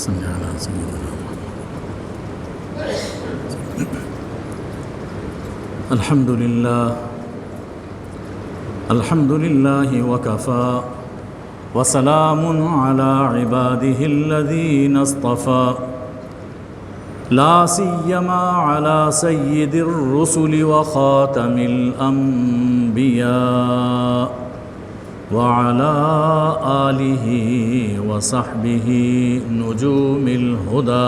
صل على سيدنا محمد. الحمد لله وكفى وسلام على عباده الذين اصطفى لا سيما على سيد الرسل وخاتم الأنبياء وعلى آله وصحبه نجوم الهدى.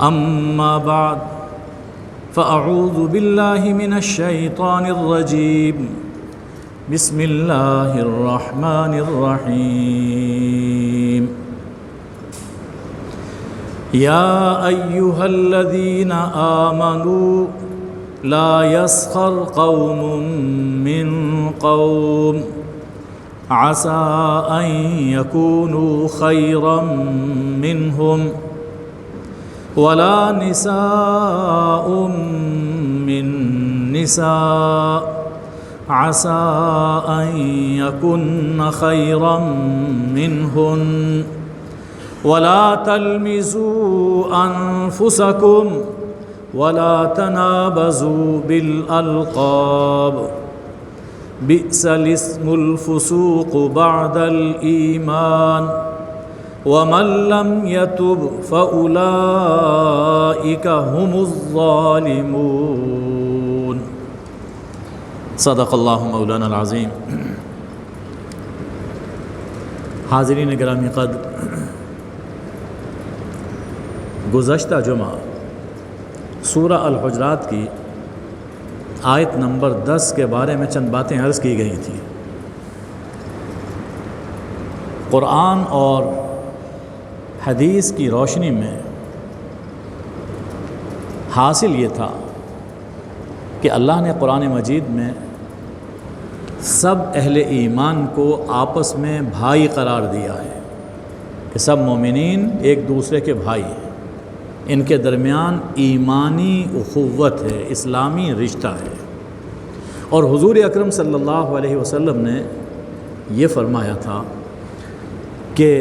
أما بعد فأعوذ بالله من الشيطان الرجيم. بسم الله الرحمن الرحيم. يا أيها الذين آمنوا لا يسخر قوم من قوم عسى أن يكونوا خيرا منهم ولا نساء من نساء عسى أن يكن خيرا منهن ولا تلمزوا أنفسكم ولا تنابزوا بالألقاب بئس الاسم الفسوق بعد الإيمان ومن لم يتب فأولئك هم الظالمون. صدق اللہ مولانا العظیم. حاضرین گرامی قدر، گزشتہ جمعہ سورہ الحجرات کی آیت نمبر 10 کے بارے میں چند باتیں عرض کی گئی تھیں. قرآن اور حدیث کی روشنی میں حاصل یہ تھا کہ اللہ نے قرآن مجید میں سب اہل ایمان کو آپس میں بھائی قرار دیا ہے کہ سب مومنین ایک دوسرے کے بھائی ہیں. ان کے درمیان ایمانی اخوت ہے، اسلامی رشتہ ہے. اور حضور اکرم صلی اللہ علیہ وسلم نے یہ فرمایا تھا کہ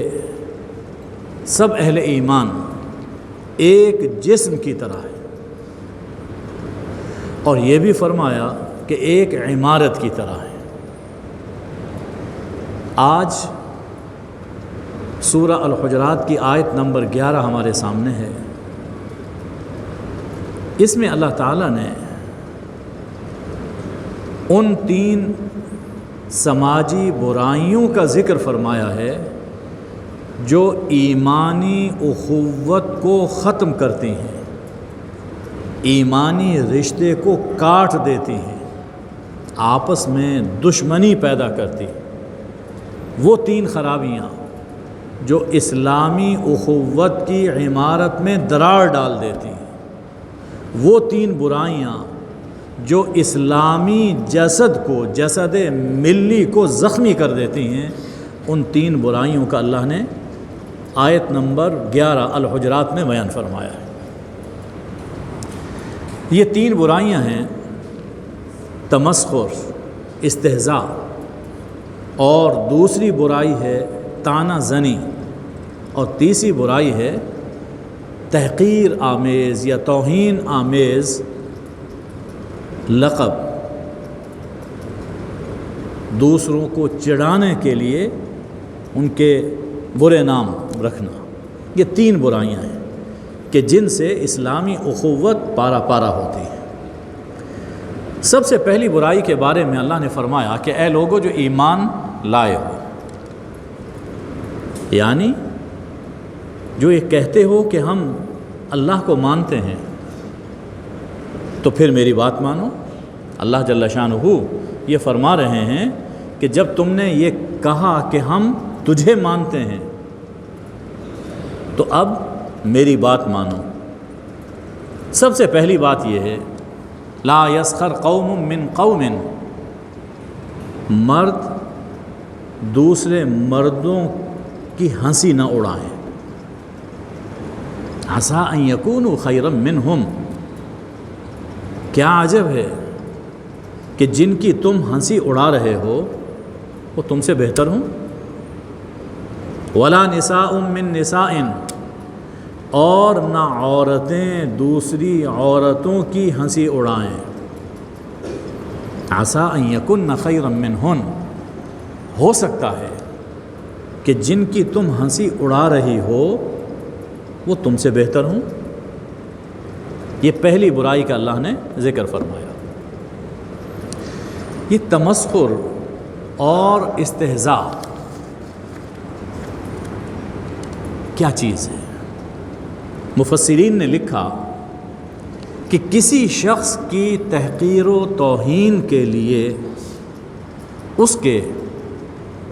سب اہل ایمان ایک جسم کی طرح ہے، اور یہ بھی فرمایا کہ ایک عمارت کی طرح ہے. آج سورہ الحجرات کی آیت نمبر 11 ہمارے سامنے ہے. اس میں اللہ تعالیٰ نے ان 3 سماجی برائیوں کا ذکر فرمایا ہے جو ایمانی اخوت کو ختم کرتی ہیں، ایمانی رشتے کو کاٹ دیتی ہیں، آپس میں دشمنی پیدا کرتی ہیں. وہ 3 خرابیاں جو اسلامی اخوت کی عمارت میں دراڑ ڈال دیتی ہیں، وہ 3 برائیاں جو اسلامی جسد کو، جسد ملی کو زخمی کر دیتی ہیں، ان 3 برائیوں کا اللہ نے آیت نمبر 11 الحجرات میں بیان فرمایا ہے. یہ 3 برائیاں ہیں تمسخر، استہزاء، اور دوسری برائی ہے طعنہ زنی، اور تیسری برائی ہے تحقیر آمیز یا توہین آمیز لقب، دوسروں کو چڑھانے کے لیے ان کے برے نام رکھنا. یہ 3 برائیاں ہیں کہ جن سے اسلامی اخوت پارا پارا ہوتی ہے. سب سے پہلی برائی کے بارے میں اللہ نے فرمایا کہ اے لوگو جو ایمان لائے ہو، یعنی جو یہ کہتے ہو کہ ہم اللہ کو مانتے ہیں تو پھر میری بات مانو. اللہ جل شانہ یہ فرما رہے ہیں کہ جب تم نے یہ کہا کہ ہم تجھے مانتے ہیں تو اب میری بات مانو. سب سے پہلی بات یہ ہے لا یسخر قوم من قوم، مرد دوسرے مردوں کی ہنسی نہ اڑائیں. عسیٰ ان یکونوا خیرا منہم، کیا عجب ہے کہ جن کی تم ہنسی اڑا رہے ہو وہ تم سے بہتر ہوں. ولا نساء من نساء، اور نہ عورتیں دوسری عورتوں کی ہنسی اڑائیں، عسیٰ ان یکن خیرا منہن، ہو سکتا ہے کہ جن کی تم ہنسی اڑا رہی ہو وہ تم سے بہتر ہوں۔ یہ پہلی برائی کا اللہ نے ذکر فرمایا۔ یہ تمسخر اور استہزاء کیا چیز ہے؟ مفسرین نے لکھا کہ کسی شخص کی تحقیر و توہین کے لیے اس کے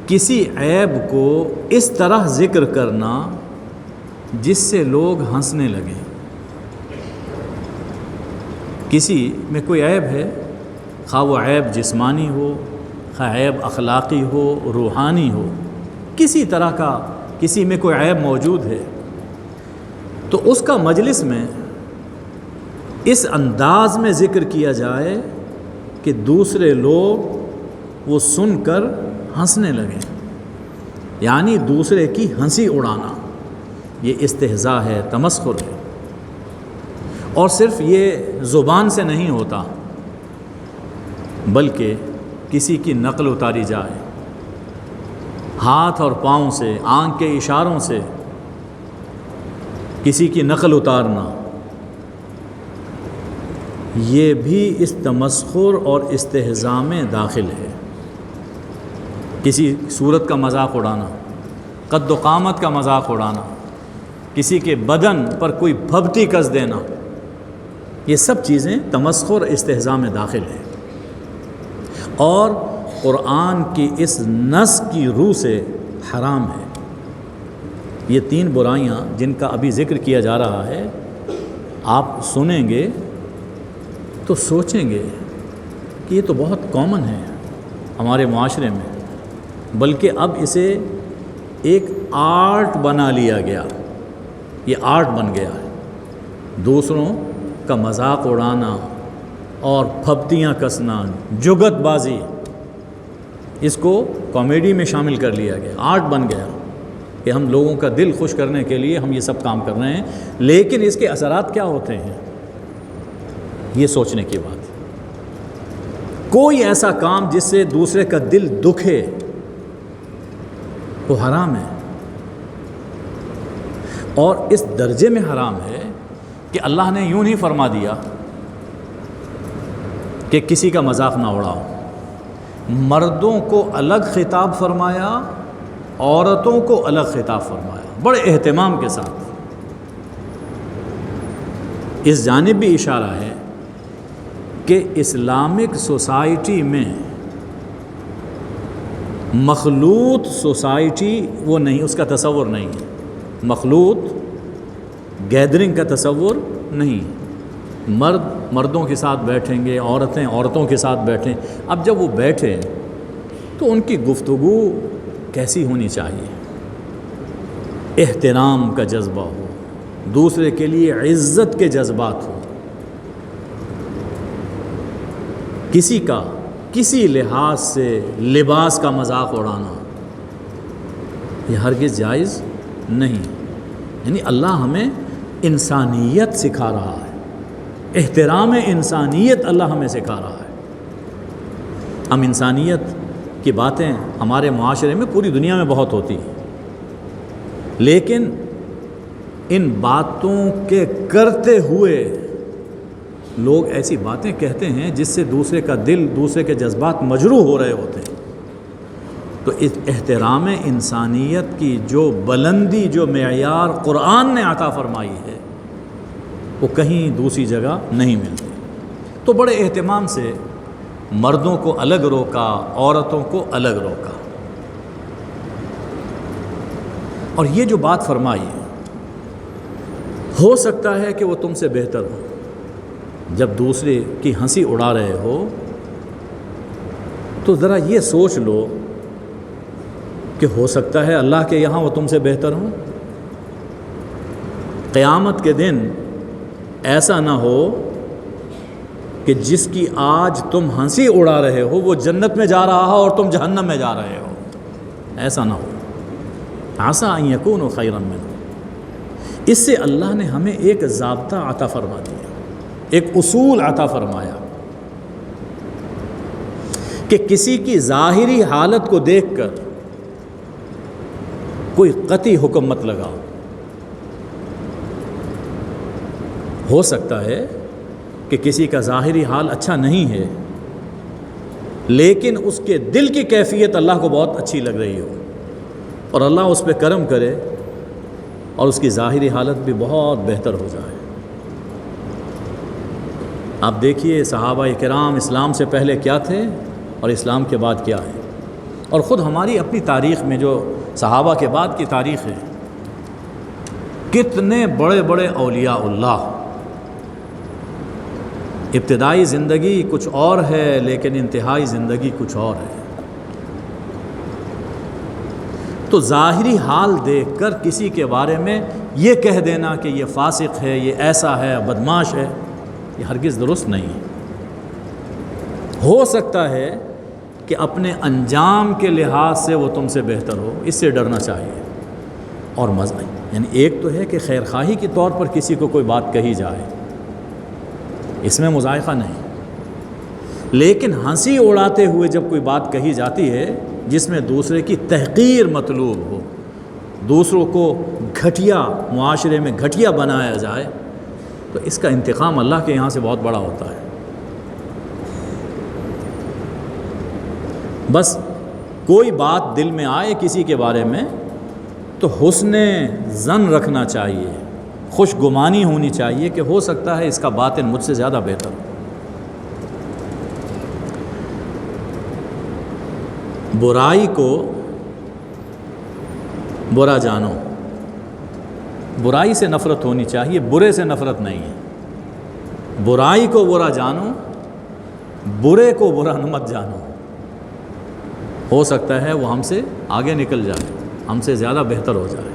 کسی عیب کو اس طرح ذکر کرنا جس سے لوگ ہنسنے لگیں۔ کسی میں کوئی عیب ہے، خواہ وہ عیب جسمانی ہو، خواہ عیب اخلاقی ہو، روحانی ہو، کسی طرح کا کسی میں کوئی عیب موجود ہے، تو اس کا مجلس میں اس انداز میں ذکر کیا جائے کہ دوسرے لوگ وہ سن کر ہنسنے لگیں، یعنی دوسرے کی ہنسی اڑانا، یہ استہزاء ہے، تمسخر ہے۔ اور صرف یہ زبان سے نہیں ہوتا، بلکہ کسی کی نقل اتاری جائے، ہاتھ اور پاؤں سے، آنکھ کے اشاروں سے کسی کی نقل اتارنا، یہ بھی اس تمسخر اور استہزاء میں داخل ہے۔ کسی صورت کا مذاق اڑانا، قد و قامت کا مذاق اڑانا، کسی کے بدن پر کوئی پھبتی کس دینا، یہ سب چیزیں تمسخر اور استہزاء میں داخل ہیں، اور قرآن کی اس نص کی روح سے حرام ہے۔ یہ تین برائیاں جن کا ابھی ذکر کیا جا رہا ہے، آپ سنیں گے تو سوچیں گے کہ یہ تو بہت کامن ہے ہمارے معاشرے میں، بلکہ اب اسے ایک آرٹ بنا لیا گیا، یہ آرٹ بن گیا ہے۔ دوسروں کا مذاق اڑانا اور پھبتیاں کسنا، جگت بازی، اس کو کامیڈی میں شامل کر لیا گیا، آرٹ بن گیا کہ ہم لوگوں کا دل خوش کرنے کے لیے ہم یہ سب کام کر رہے ہیں، لیکن اس کے اثرات کیا ہوتے ہیں یہ سوچنے کی بات ہے۔ کوئی ایسا کام جس سے دوسرے کا دل دکھے وہ حرام ہے، اور اس درجے میں حرام ہے کہ اللہ نے یوں نہیں فرما دیا کہ کسی کا مذاق نہ اڑاؤ، مردوں کو الگ خطاب فرمایا، عورتوں کو الگ خطاب فرمایا، بڑے اہتمام کے ساتھ۔ اس جانب بھی اشارہ ہے کہ اسلامک سوسائٹی میں مخلوط سوسائٹی وہ نہیں، اس کا تصور نہیں ہے، مخلوط گیدرنگ کا تصور نہیں۔ مرد مردوں کے ساتھ بیٹھیں گے، عورتیں عورتوں کے ساتھ بیٹھیں۔ اب جب وہ بیٹھیں تو ان کی گفتگو کیسی ہونی چاہیے؟ احترام کا جذبہ ہو، دوسرے کے لیے عزت کے جذبات ہو، کسی کا کسی لحاظ سے لباس کا مذاق اڑانا یہ ہرگز جائز نہیں۔ یعنی اللہ ہمیں انسانیت سکھا رہا ہے، احترام انسانیت اللہ ہمیں سکھا رہا ہے۔ ہم انسانیت کی باتیں ہمارے معاشرے میں پوری دنیا میں بہت ہوتی ہیں، لیکن ان باتوں کے کرتے ہوئے لوگ ایسی باتیں کہتے ہیں جس سے دوسرے کا دل، دوسرے کے جذبات مجروح ہو رہے ہوتے ہیں۔ تو اس احترام انسانیت کی جو بلندی، جو معیار قرآن نے عطا فرمائی ہے، وہ کہیں دوسری جگہ نہیں ملتی۔ تو بڑے اہتمام سے مردوں کو الگ روکا، عورتوں کو الگ روکا۔ اور یہ جو بات فرمائی ہے، ہو سکتا ہے کہ وہ تم سے بہتر ہو۔ جب دوسرے کی ہنسی اڑا رہے ہو تو ذرا یہ سوچ لو کہ ہو سکتا ہے اللہ کے یہاں وہ تم سے بہتر ہوں۔ قیامت کے دن ایسا نہ ہو کہ جس کی آج تم ہنسی اڑا رہے ہو وہ جنت میں جا رہا ہو اور تم جہنم میں جا رہے ہو، ایسا نہ ہو۔ عسیٰ ان یکونوا خیرا منہ. اس سے اللہ نے ہمیں ایک ضابطہ عطا فرما دیا، ایک اصول عطا فرمایا کہ کسی کی ظاہری حالت کو دیکھ کر کوئی قطعی حکم مت لگاؤ. ہو سکتا ہے کہ کسی کا ظاہری حال اچھا نہیں ہے، لیکن اس کے دل کی کیفیت اللہ کو بہت اچھی لگ رہی ہو اور اللہ اس پہ کرم کرے اور اس کی ظاہری حالت بھی بہت بہتر ہو جائے. آپ دیکھیے صحابہ کرام اسلام سے پہلے کیا تھے اور اسلام کے بعد کیا ہے، اور خود ہماری اپنی تاریخ میں جو صحابہ کے بعد کی تاریخ ہے، کتنے بڑے بڑے اولیاء اللہ. ابتدائی زندگی کچھ اور ہے لیکن انتہائی زندگی کچھ اور ہے. تو ظاہری حال دیکھ کر کسی کے بارے میں یہ کہہ دینا کہ یہ فاسق ہے، یہ ایسا ہے، بدماش ہے، یہ ہرگز درست نہیں ہے. ہو سکتا ہے کہ اپنے انجام کے لحاظ سے وہ تم سے بہتر ہو، اس سے ڈرنا چاہیے. اور مزہ یعنی ایک تو ہے کہ خیر خواہی کے طور پر کسی کو کوئی بات کہی جائے، اس میں مذائقہ نہیں، لیکن ہنسی اڑاتے ہوئے جب کوئی بات کہی جاتی ہے جس میں دوسرے کی تحقیر مطلوب ہو، دوسروں کو گھٹیا، معاشرے میں گھٹیا بنایا جائے، تو اس کا انتقام اللہ کے یہاں سے بہت بڑا ہوتا ہے. بس کوئی بات دل میں آئے کسی کے بارے میں تو حسن ظن رکھنا چاہیے، خوش گمانی ہونی چاہیے کہ ہو سکتا ہے اس کا باطن مجھ سے زیادہ بہتر ہو. برائی کو برا جانو، برائی سے نفرت ہونی چاہیے، برے سے نفرت نہیں ہے. برائی کو برا جانو، برے کو برا مت جانو. ہو سکتا ہے وہ ہم سے آگے نکل جائے، ہم سے زیادہ بہتر ہو جائے.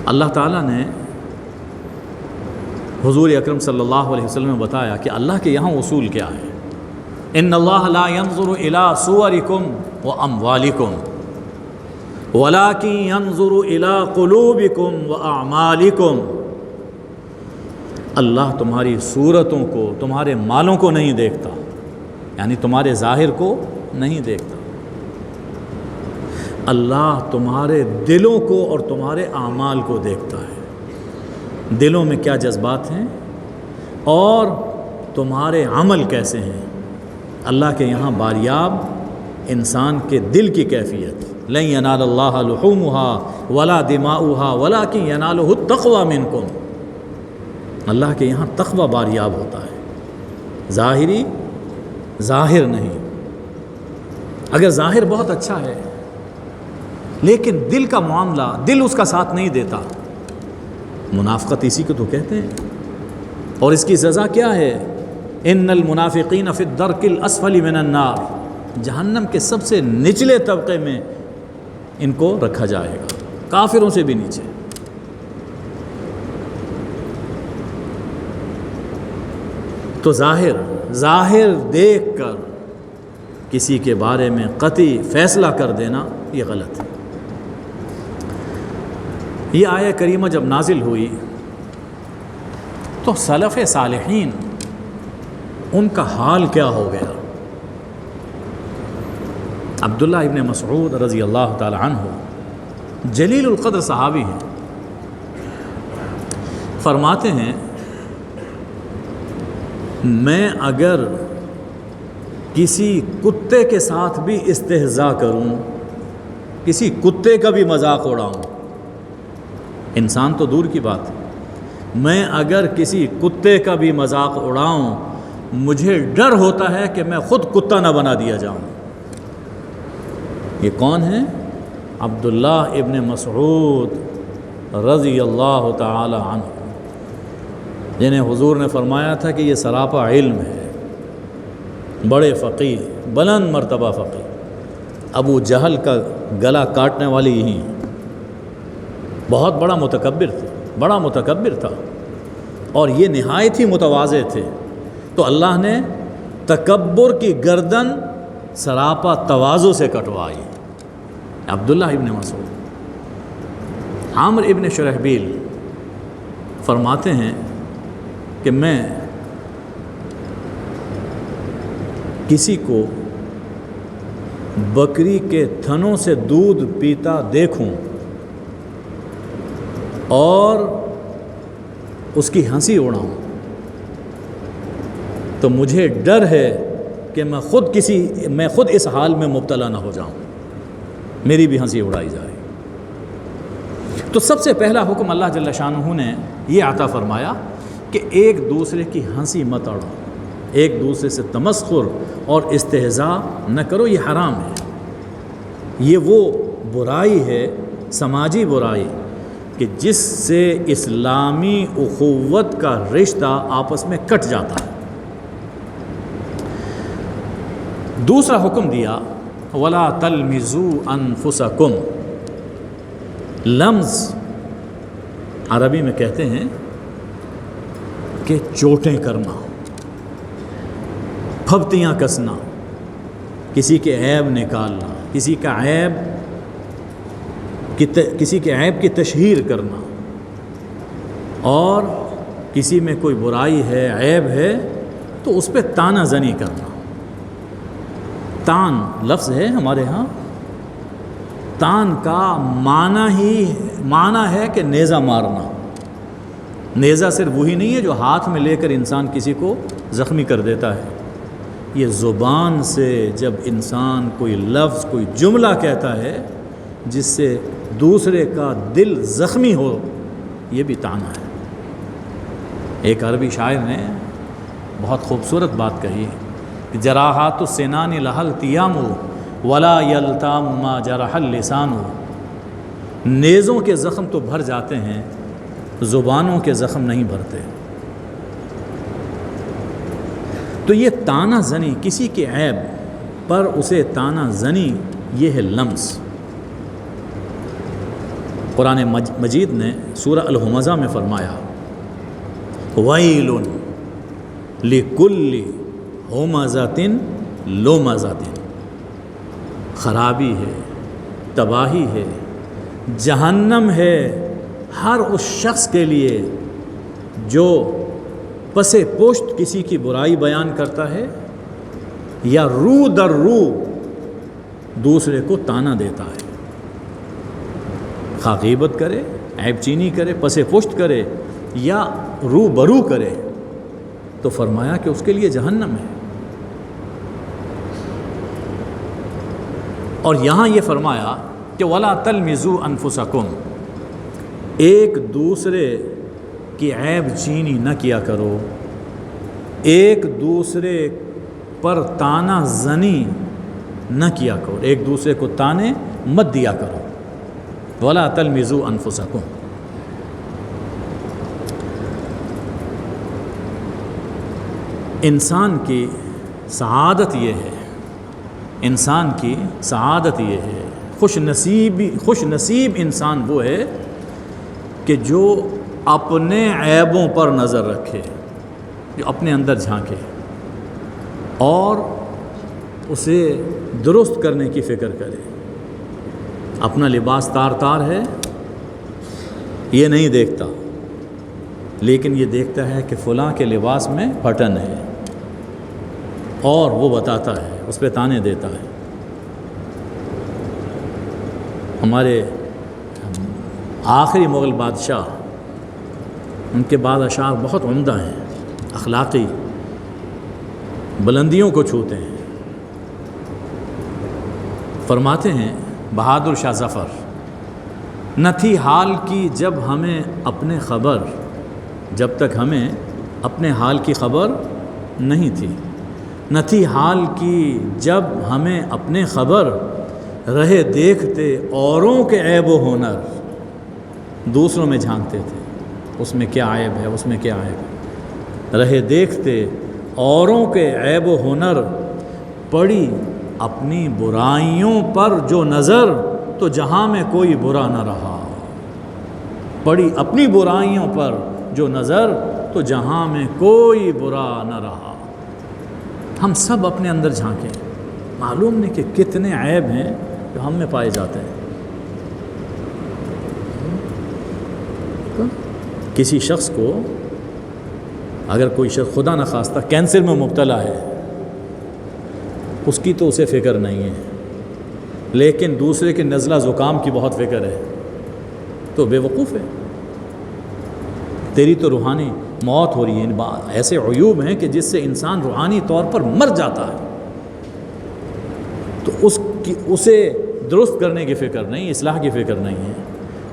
اللہ تعالیٰ نے حضور اکرم صلی اللہ علیہ وسلم نے بتایا کہ اللہ کے یہاں اصول کیا ہے. ان اللہ لا ينظر الى صورکم واموالکم ولکن ينظر الى قلوبکم واعمالکم. اللہ تمہاری صورتوں کو، تمہارے مالوں کو نہیں دیکھتا، یعنی تمہارے ظاہر کو نہیں دیکھتا. اللہ تمہارے دلوں کو اور تمہارے اعمال کو دیکھتا ہے. دلوں میں کیا جذبات ہیں اور تمہارے عمل کیسے ہیں. اللہ کے یہاں باریاب انسان کے دل کی کیفیت. لن ینال اللہ لحومها ولا دماؤها ولکن ینالہ التقوی منکم. اللہ کے یہاں تقوی باریاب ہوتا ہے، ظاہری ظاہر نہیں. اگر ظاہر بہت اچھا ہے لیکن دل کا معاملہ، دل اس کا ساتھ نہیں دیتا، منافقت اسی کو تو کہتے ہیں. اور اس کی سزا کیا ہے؟ ان المنافقین فی الدرک الاسفل من النار. جہنم کے سب سے نچلے طبقے میں ان کو رکھا جائے گا، کافروں سے بھی نیچے. تو ظاہر دیکھ کر کسی کے بارے میں قطعی فیصلہ کر دینا یہ غلط ہے. یہ آیہ کریمہ جب نازل ہوئی تو سلف صالحین ان کا حال کیا ہو گیا. عبداللہ ابن مسعود رضی اللہ تعالی عنہ جلیل القدر صحابی ہیں، فرماتے ہیں میں اگر کسی کتے کے ساتھ بھی استہزاء کروں، کسی کتے کا بھی مذاق اڑاؤں، انسان تو دور کی بات ہے، میں اگر کسی کتے کا بھی مذاق اڑاؤں مجھے ڈر ہوتا ہے کہ میں خود کتا نہ بنا دیا جاؤں. یہ کون ہیں؟ عبداللہ ابن مسعود رضی اللہ تعالی عنہ، جنہیں حضور نے فرمایا تھا کہ یہ سراپا علم ہے، بڑے فقیہ، بلند مرتبہ فقیہ. ابو جہل کا گلا کاٹنے والی یہی ہیں. بہت بڑا متکبر تھے، بڑا متکبر تھا، اور یہ نہایت ہی متواضع تھے. تو اللہ نے تکبر کی گردن سراپا تواضع سے کٹوائی. عبداللہ ابن مسعود، عامر ابن شرحبیل فرماتے ہیں کہ میں کسی کو بکری کے تھنوں سے دودھ پیتا دیکھوں اور اس کی ہنسی اڑاؤں تو مجھے ڈر ہے کہ میں خود اس حال میں مبتلا نہ ہو جاؤں، میری بھی ہنسی اڑائی جائے۔ تو سب سے پہلا حکم اللہ جل شانہ نے یہ عطا فرمایا کہ ایک دوسرے کی ہنسی مت اڑاؤ، ایک دوسرے سے تمسخر اور استہزاء نہ کرو، یہ حرام ہے۔ یہ وہ برائی ہے، سماجی برائی، کہ جس سے اسلامی اخوت کا رشتہ آپس میں کٹ جاتا ہے۔ دوسرا حکم دیا وَلَا تَلْمِزُوا أَنفُسَكُمْ، لمز عربی میں کہتے ہیں کہ چوٹیں کرنا، پھبتیاں کسنا، کسی کے عیب نکالنا، کسی کے عیب کی تشہیر کرنا، اور کسی میں کوئی برائی ہے، عیب ہے تو اس پہ تانا زنی کرنا۔ تان لفظ ہے ہمارے ہاں، تان کا معنی ہے کہ نیزہ مارنا۔ نیزہ صرف وہی نہیں ہے جو ہاتھ میں لے کر انسان کسی کو زخمی کر دیتا ہے، یہ زبان سے جب انسان کوئی لفظ، کوئی جملہ کہتا ہے جس سے دوسرے کا دل زخمی ہو، یہ بھی تانا ہے۔ ایک عربی شاعر نے بہت خوبصورت بات کہی کہ جراحات السنان لہا التیام ولا یلتام ما جرح اللسان، نیزوں کے زخم تو بھر جاتے ہیں، زبانوں کے زخم نہیں بھرتے۔ تو یہ تانا زنی، کسی کے عیب پر اسے تانا زنی، یہ ہے لمز۔ قرآن مجید نے سورہ الہمزہ میں فرمایا وَيْلٌ لِكُلِّ ہُمَزَةٍ لُمَزَةٍ، خرابی ہے، تباہی ہے، جہنم ہے ہر اس شخص کے لیے جو پس پشت کسی کی برائی بیان کرتا ہے یا رو در رو دوسرے کو تانا دیتا ہے، خواہ غیبت کرے، عیب چینی کرے، پس پشت کرے یا رو برو کرے، تو فرمایا کہ اس کے لیے جہنم ہے۔ اور یہاں یہ فرمایا کہ وَلَا تَلْمِزُوا أَنفُسَكُمْ، ایک دوسرے کی عیب چینی نہ کیا کرو، ایک دوسرے پر تانا زنی نہ کیا کرو، ایک دوسرے کو تانے مت دیا کرو۔ وَلَا تَلْمِزُوا أَنفُسَكُمْ، انسان کی سعادت یہ ہے، انسان کی سعادت یہ ہے، خوش نصیب انسان وہ ہے کہ جو اپنے عیبوں پر نظر رکھے، جو اپنے اندر جھانکے اور اسے درست کرنے کی فکر کرے۔ اپنا لباس تار تار ہے یہ نہیں دیکھتا، لیکن یہ دیکھتا ہے کہ فلاں کے لباس میں پھٹن ہے اور وہ بتاتا ہے، اس پہ تانے دیتا ہے۔ ہمارے آخری مغل بادشاہ، ان کے بعد اشعار بہت عمدہ ہیں، اخلاقی بلندیوں کو چھوتے ہیں۔ فرماتے ہیں بہادر شاہ ظفر، نہ تھی حال کی جب تک ہمیں اپنے حال کی خبر نہیں تھی، نہ تھی حال کی جب ہمیں اپنے خبر، رہے دیکھتے اوروں کے عیب و ہنر، دوسروں میں جھانکتے تھے اس میں کیا عیب ہے، اس میں کیا عیب ہے، رہے دیکھتے اوروں کے عیب و ہنر، پڑی اپنی برائیوں پر جو نظر، تو جہاں میں کوئی برا نہ رہا، پڑی اپنی برائیوں پر جو نظر، تو جہاں میں کوئی برا نہ رہا۔ ہم سب اپنے اندر جھانکیں، معلوم نہیں کہ کتنے عیب ہیں جو ہم میں پائے جاتے ہیں۔ کسی شخص کو اگر کوئی شخص خدا نخواستہ کینسر میں مبتلا ہے، اس کی تو اسے فکر نہیں ہے، لیکن دوسرے کے نزلہ زکام کی بہت فکر ہے، تو بے وقوف ہے۔ تیری تو روحانی موت ہو رہی ہے۔ ایسے عیوب ہیں کہ جس سے انسان روحانی طور پر مر جاتا ہے، تو اسے درست کرنے کی فکر نہیں، اصلاح کی فکر نہیں ہے،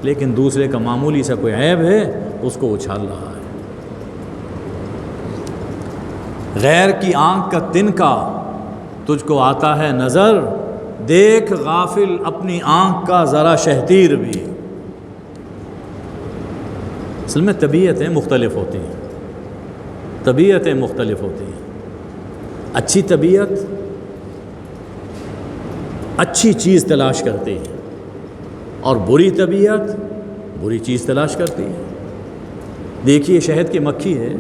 لیکن دوسرے کا معمولی سا کوئی عیب ہے اس کو اچھال رہا ہے۔ غیر کی آنکھ کا تنکا تجھ کو آتا ہے نظر، دیکھ غافل اپنی آنکھ کا ذرا شہتیر بھی۔ اصل میں طبیعتیں مختلف ہوتی ہیں، طبیعتیں مختلف ہوتی ہیں۔ اچھی طبیعت اچھی چیز تلاش کرتی ہے، اور بری طبیعت بری چیز تلاش کرتی ہے۔ دیکھیے شہد کی مکھی ہے،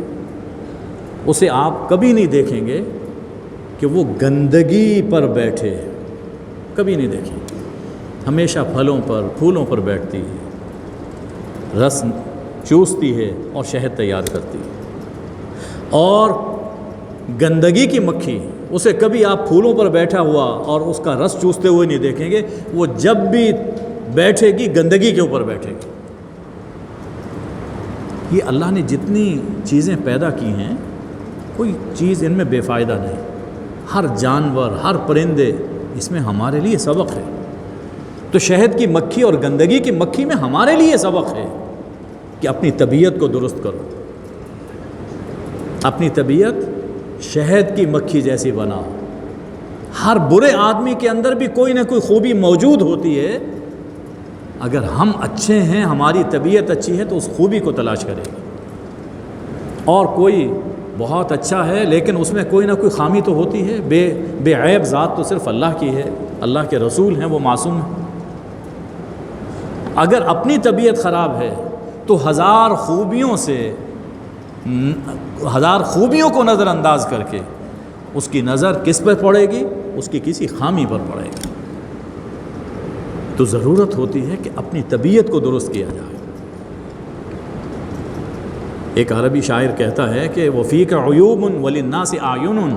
اسے آپ کبھی نہیں دیکھیں گے کہ وہ گندگی پر بیٹھے، کبھی نہیں دیکھیں گے، ہمیشہ پھلوں پر پھولوں پر بیٹھتی ہے، رس چوستی ہے اور شہد تیار کرتی ہے۔ اور گندگی کی مکھی، اسے کبھی آپ پھولوں پر بیٹھا ہوا اور اس کا رس چوستے ہوئے نہیں دیکھیں گے، وہ جب بھی بیٹھے گی گندگی کے اوپر بیٹھے گی۔ یہ اللہ نے جتنی چیزیں پیدا کی ہیں، کوئی چیز ان میں بے فائدہ نہیں۔ ہر جانور، ہر پرندے، اس میں ہمارے لیے سبق ہے۔ تو شہد کی مکھی اور گندگی کی مکھی میں ہمارے لیے سبق ہے کہ اپنی طبیعت کو درست کرو، اپنی طبیعت شہد کی مکھی جیسی بناؤ۔ ہر برے آدمی کے اندر بھی کوئی نہ کوئی خوبی موجود ہوتی ہے، اگر ہم اچھے ہیں، ہماری طبیعت اچھی ہے تو اس خوبی کو تلاش کرے گا۔ اور کوئی بہت اچھا ہے لیکن اس میں کوئی نہ کوئی خامی تو ہوتی ہے، بے عیب ذات تو صرف اللہ کی ہے، اللہ کے رسول ہیں، وہ معصوم ہیں۔ اگر اپنی طبیعت خراب ہے تو ہزار خوبیوں کو نظر انداز کر کے اس کی نظر کس پر پڑے گی؟ اس کی کسی خامی پر پڑے گی۔ تو ضرورت ہوتی ہے کہ اپنی طبیعت کو درست کیا جائے۔ ایک عربی شاعر کہتا ہے کہ وَفِيكَ عُيُوبٌ وَلِلنَّاسِ أَعْيُنٌ۔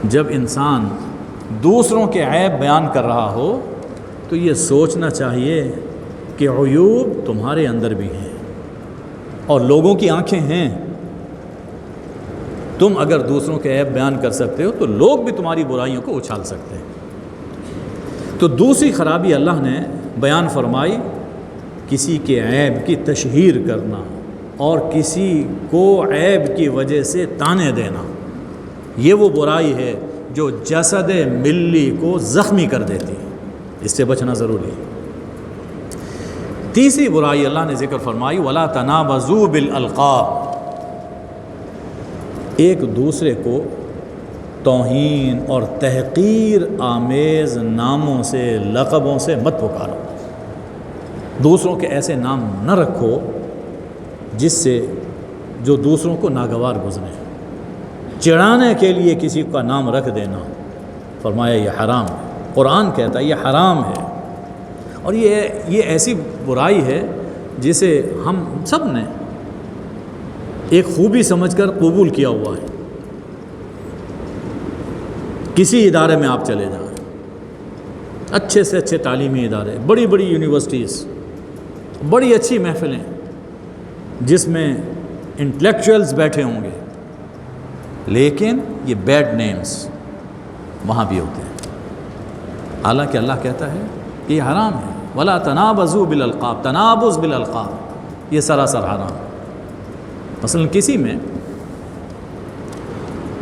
جب انسان دوسروں کے عیب بیان کر رہا ہو تو یہ سوچنا چاہیے کہ عیوب تمہارے اندر بھی ہیں، اور لوگوں کی آنکھیں ہیں۔ تم اگر دوسروں کے عیب بیان کر سکتے ہو تو لوگ بھی تمہاری برائیوں کو اچھال سکتے ہیں۔ تو دوسری خرابی اللہ نے بیان فرمائی، کسی کے عیب کی تشہیر کرنا اور کسی کو عیب کی وجہ سے تانے دینا، یہ وہ برائی ہے جو جسد ملی کو زخمی کر دیتی ہے، اس سے بچنا ضروری ہے۔ تیسری برائی اللہ نے ذکر فرمائی، وَلَا تَنَابَزُوا بِالْأَلْقَابِ۔ ایک دوسرے کو توہین اور تحقیر آمیز ناموں سے، لقبوں سے مت پکارو۔ دوسروں کے ایسے نام نہ رکھو جس سے جو دوسروں کو ناگوار گزرے۔ چڑھانے کے لیے کسی کا نام رکھ دینا، فرمایا یہ حرام ہے، قرآن کہتا ہے یہ حرام ہے۔ اور یہ ایسی برائی ہے جسے ہم سب نے ایک خوبی سمجھ کر قبول کیا ہوا ہے۔ کسی ادارے میں آپ چلے جائیں، اچھے سے اچھے تعلیمی ادارے، بڑی بڑی یونیورسٹیز، بڑی اچھی محفلیں جس میں انٹلیکچوئلز بیٹھے ہوں گے، لیکن یہ بیڈ نیمز وہاں بھی ہوتے ہیں۔ حالانکہ اللہ کہتا ہے کہ یہ حرام ہے، وَلَا تَنَابَزُوا بِالْأَلْقَابِ، تنابز بالالقاب، یہ سراسر حرام۔ مثلا کسی میں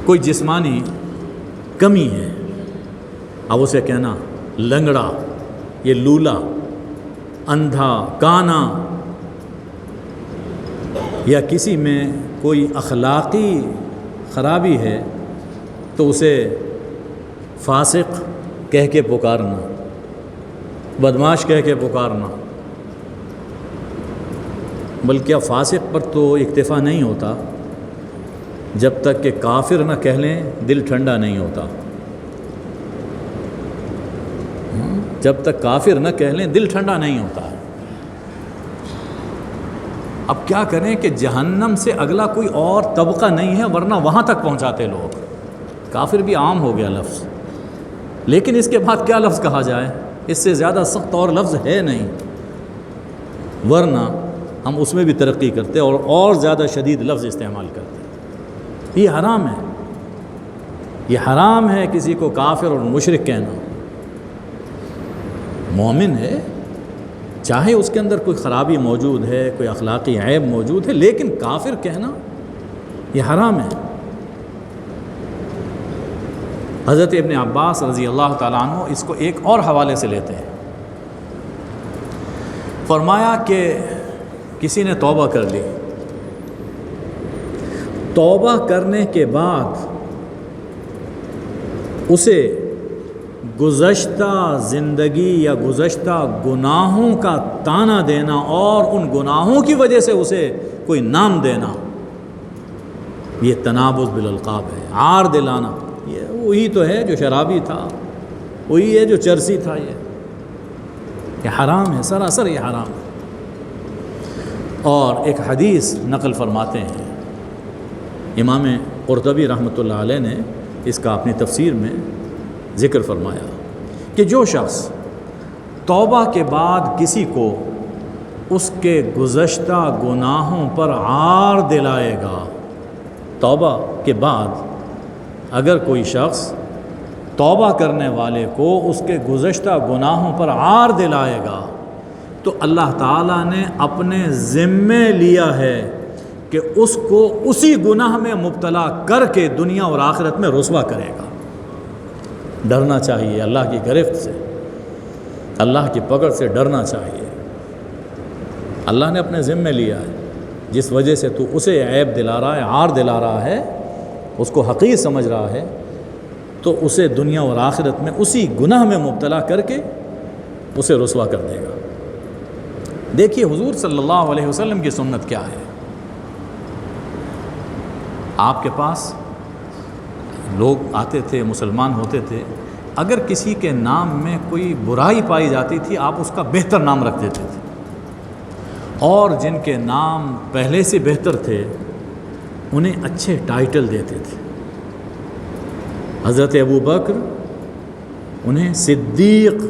کوئی جسمانی کمی ہے، اب اسے کہنا لنگڑا، یہ لولا، اندھا، کانا، یا کسی میں کوئی اخلاقی خرابی ہے تو اسے فاسق کہہ کے پکارنا، بدماش کہہ کے پکارنا۔ بلکہ اب فاسق پر تو اکتفا نہیں ہوتا، جب تک کہ کافر نہ کہہ لیں دل ٹھنڈا نہیں ہوتا۔ جب تک کافر نہ کہہ لیں دل ٹھنڈا نہیں ہوتا ہے۔ اب کیا کریں کہ جہنم سے اگلا کوئی اور طبقہ نہیں ہے، ورنہ وہاں تک پہنچاتے لوگ۔ کافر بھی عام ہو گیا لفظ، لیکن اس کے بعد کیا لفظ کہا جائے؟ اس سے زیادہ سخت اور لفظ ہے نہیں، ورنہ ہم اس میں بھی ترقی کرتے اور زیادہ شدید لفظ استعمال کرتے۔ یہ حرام ہے، یہ حرام ہے کسی کو کافر اور مشرک کہنا۔ مومن ہے، چاہے اس کے اندر کوئی خرابی موجود ہے، کوئی اخلاقی عیب موجود ہے، لیکن کافر کہنا یہ حرام ہے۔ حضرت ابن عباس رضی اللہ تعالیٰ عنہ اس کو ایک اور حوالے سے لیتے ہیں، فرمایا کہ کسی نے توبہ کر لی، توبہ کرنے کے بعد اسے گزشتہ زندگی یا گزشتہ گناہوں کا طعنہ دینا اور ان گناہوں کی وجہ سے اسے کوئی نام دینا، یہ تنابز بالالقاب ہے، عار دلانا۔ یہ وہی تو ہے جو شرابی تھا، وہی ہے جو چرسی تھا۔ یہ حرام ہے، سراسر یہ حرام ہے۔ اور ایک حدیث نقل فرماتے ہیں امام قرطبی رحمۃ اللہ علیہ نے، اس کا اپنی تفسیر میں ذکر فرمایا کہ جو شخص توبہ کے بعد کسی کو اس کے گزشتہ گناہوں پر عار دلائے گا، توبہ کے بعد اگر کوئی شخص توبہ کرنے والے کو اس کے گزشتہ گناہوں پر عار دلائے گا تو اللہ تعالیٰ نے اپنے ذمے لیا ہے کہ اس کو اسی گناہ میں مبتلا کر کے دنیا اور آخرت میں رسوا کرے گا۔ ڈرنا چاہیے اللہ کی گرفت سے، اللہ کی پکڑ سے ڈرنا چاہیے۔ اللہ نے اپنے ذمے لیا ہے، جس وجہ سے تو اسے عیب دلا رہا ہے، عار دلا رہا ہے، اس کو حقیر سمجھ رہا ہے، تو اسے دنیا اور آخرت میں اسی گناہ میں مبتلا کر کے اسے رسوا کر دے گا۔ دیکھیے حضور صلی اللہ علیہ وسلم کی سنت کیا ہے۔ آپ کے پاس لوگ آتے تھے، مسلمان ہوتے تھے، اگر کسی کے نام میں کوئی برائی پائی جاتی تھی آپ اس کا بہتر نام رکھ دیتے تھے، اور جن کے نام پہلے سے بہتر تھے انہیں اچھے ٹائٹل دیتے تھے۔ حضرت ابو بکر انہیں صدیق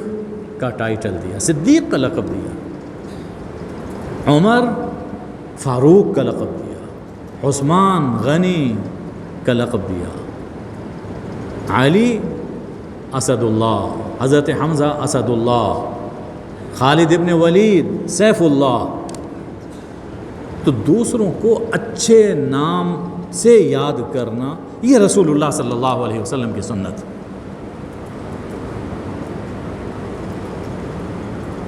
کا ٹائٹل دیا، صدیق کا لقب دیا، عمر فاروق کا لقب دیا، عثمان غنی کا لقب دیا، علی اسد اللہ، حضرت حمزہ اسد اللہ، خالد ابن ولید سیف اللہ۔ تو دوسروں کو اچھے نام سے یاد کرنا یہ رسول اللہ صلی اللہ علیہ وسلم کی سنت۔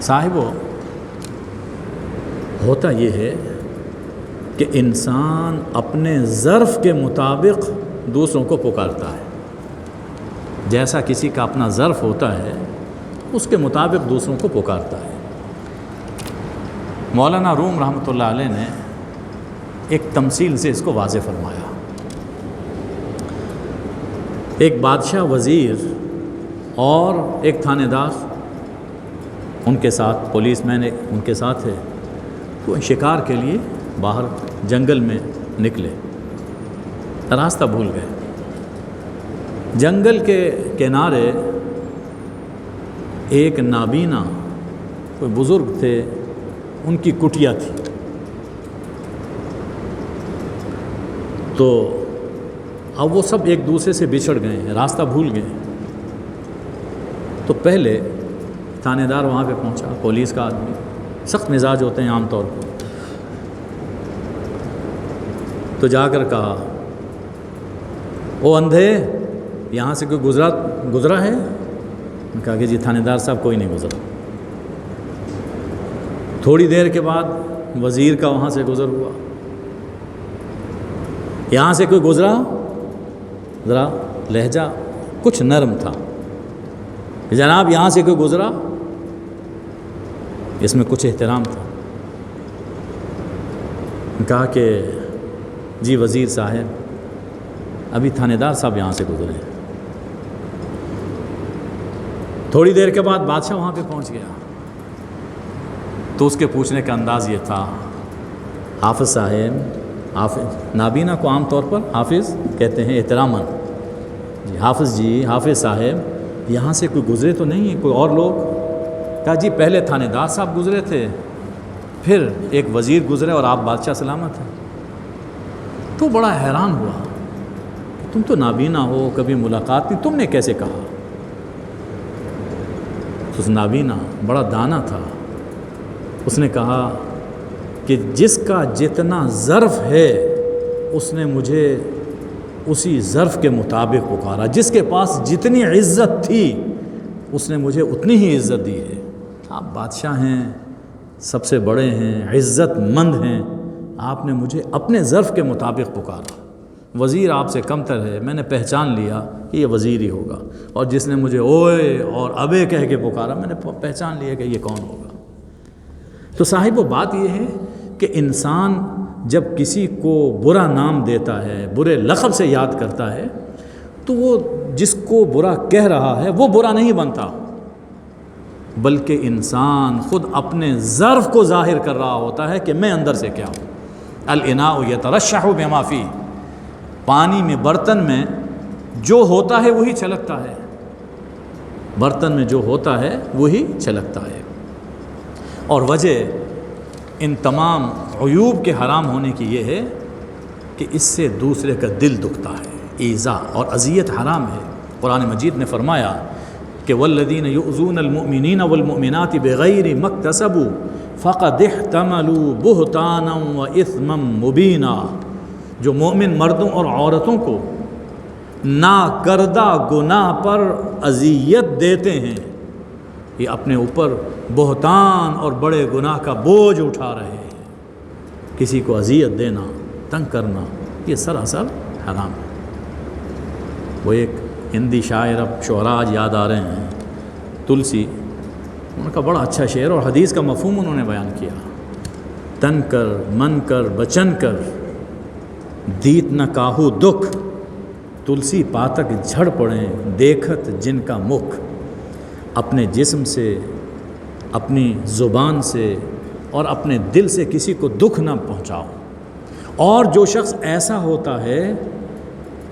صاحبو، ہوتا یہ ہے کہ انسان اپنے ظرف کے مطابق دوسروں کو پکارتا ہے، جیسا کسی کا اپنا ظرف ہوتا ہے اس کے مطابق دوسروں کو پکارتا ہے۔ مولانا روم رحمۃ اللہ علیہ نے ایک تمثیل سے اس کو واضح فرمایا۔ ایک بادشاہ، وزیر اور ایک تھانے دار ان کے ساتھ، پولیس مین ان کے ساتھ ہے، وہ شکار کے لیے باہر جنگل میں نکلے، راستہ بھول گئے۔ جنگل کے کنارے ایک نابینا کوئی بزرگ تھے، ان کی کٹیا تھی۔ تو اب وہ سب ایک دوسرے سے بچھڑ گئے ہیں، راستہ بھول گئے۔ تو پہلے تھانے دار وہاں پہ پہنچا، پولیس کا آدمی، سخت مزاج ہوتے ہیں عام طور پر، تو جا کر کہا، او اندھے، یہاں سے کوئی گزرا ہے؟ کہا کہ جی تھانے دار صاحب کوئی نہیں گزرا۔ تھوڑی دیر کے بعد وزیر کا وہاں سے گزر ہوا، یہاں سے کوئی گزرا؟ ذرا لہجہ کچھ نرم تھا، جناب یہاں سے کوئی گزرا؟ اس میں کچھ احترام تھا۔ کہا کہ جی وزیر صاحب ابھی تھانے دار صاحب یہاں سے گزرے۔ تھوڑی دیر کے بعد بادشاہ وہاں پہ پہنچ گیا، تو اس کے پوچھنے کا انداز یہ تھا، حافظ صاحب، حافظ نابینا کو عام طور پر حافظ کہتے ہیں احتراماً، جی حافظ جی، حافظ صاحب یہاں سے کوئی گزرے تو نہیں ہیں کوئی اور لوگ؟ کہا جی پہلے تھانے دار صاحب گزرے تھے، پھر ایک وزیر گزرے اور آپ بادشاہ سلامت ہیں۔ تو بڑا حیران ہوا، تم تو نابینا ہو، کبھی ملاقات نہیں، تم نے کیسے کہا؟ اس نابینا بڑا دانا تھا، اس نے کہا کہ جس کا جتنا ظرف ہے اس نے مجھے اسی ظرف کے مطابق پکارا، جس کے پاس جتنی عزت تھی اس نے مجھے اتنی ہی عزت دی ہے۔ آپ بادشاہ ہیں، سب سے بڑے ہیں، عزت مند ہیں، آپ نے مجھے اپنے ظرف کے مطابق پکارا۔ وزیر آپ سے کم تر ہے، میں نے پہچان لیا کہ یہ وزیر ہی ہوگا، اور جس نے مجھے اوئے اور ابے کہہ کے پکارا میں نے پہچان لیا کہ یہ کون ہوگا۔ تو صاحب وہ بات یہ ہے کہ انسان جب کسی کو برا نام دیتا ہے، برے لقب سے یاد کرتا ہے، تو وہ جس کو برا کہہ رہا ہے وہ برا نہیں بنتا، بلکہ انسان خود اپنے ظرف کو ظاہر کر رہا ہوتا ہے کہ میں اندر سے کیا ہوں۔ الاناء یترشح بما فیہ، پانی میں، برتن میں جو ہوتا ہے وہی چھلکتا ہے، برتن میں جو ہوتا ہے وہی چھلکتا ہے۔ اور وجہ ان تمام عیوب کے حرام ہونے کی یہ ہے کہ اس سے دوسرے کا دل دکھتا ہے، ایذا اور اذیت حرام ہے۔ قرآن مجید نے فرمایا کہ والذین یؤذون المؤمنین والمؤمنات بغیر ما اکتسبوا فقد احتملوا بہتانا واثما مبینا، جو مومن مردوں اور عورتوں کو ناکردہ گناہ پر اذیت دیتے ہیں، یہ اپنے اوپر بہتان اور بڑے گناہ کا بوجھ اٹھا رہے ہیں۔ کسی کو اذیت دینا، تنگ کرنا، یہ سراسر حرام ہے۔ وہ ایک ہندی شاعر، اب شعراء آج یاد آ رہے ہیں، تلسی، ان کا بڑا اچھا شعر اور حدیث کا مفہوم انہوں نے بیان کیا۔ تن کر من کر بچن کر دیت نہ کاہو دکھ، تلسی پاتک جھڑ پڑیں دیکھت جن کا مکھ۔ اپنے جسم سے، اپنی زبان سے اور اپنے دل سے کسی کو دکھ نہ پہنچاؤ۔ اور جو شخص ایسا ہوتا ہے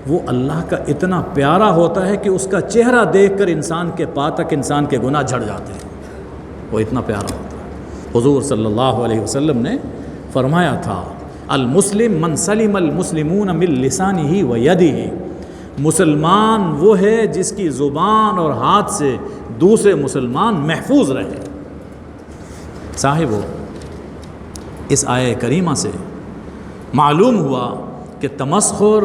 وہ اللہ کا اتنا پیارا ہوتا ہے کہ اس کا چہرہ دیکھ کر انسان کے پاتک، انسان کے گناہ جھڑ جاتے ہیں، وہ اتنا پیارا ہوتا ہے۔ حضور صلی اللہ علیہ وسلم نے فرمایا تھا المسلم من سلم المسلمون من لسانہ و یدہ، مسلمان وہ ہے جس کی زبان اور ہاتھ سے دوسرے مسلمان محفوظ رہے۔ صاحبو، اس آیہ کریمہ سے معلوم ہوا کہ تمسخر،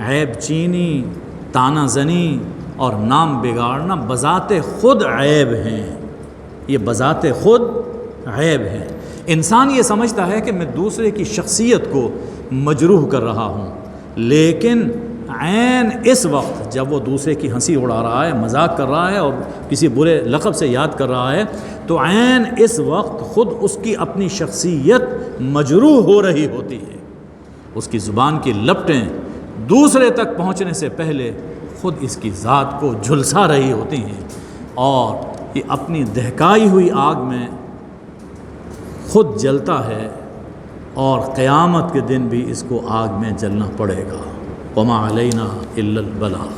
عیب چینی، طعنہ زنی اور نام بگاڑنا بذات خود عیب ہیں، یہ بذات خود عیب ہیں۔ انسان یہ سمجھتا ہے کہ میں دوسرے کی شخصیت کو مجروح کر رہا ہوں، لیکن عین اس وقت جب وہ دوسرے کی ہنسی اڑا رہا ہے، مذاق کر رہا ہے اور کسی برے لقب سے یاد کر رہا ہے، تو عین اس وقت خود اس کی اپنی شخصیت مجروح ہو رہی ہوتی ہے۔ اس کی زبان کی لپٹیں دوسرے تک پہنچنے سے پہلے خود اس کی ذات کو جھلسا رہی ہوتی ہیں، اور یہ اپنی دہکائی ہوئی آگ میں خود جلتا ہے، اور قیامت کے دن بھی اس کو آگ میں جلنا پڑے گا۔ وما علینا الا البلاغ۔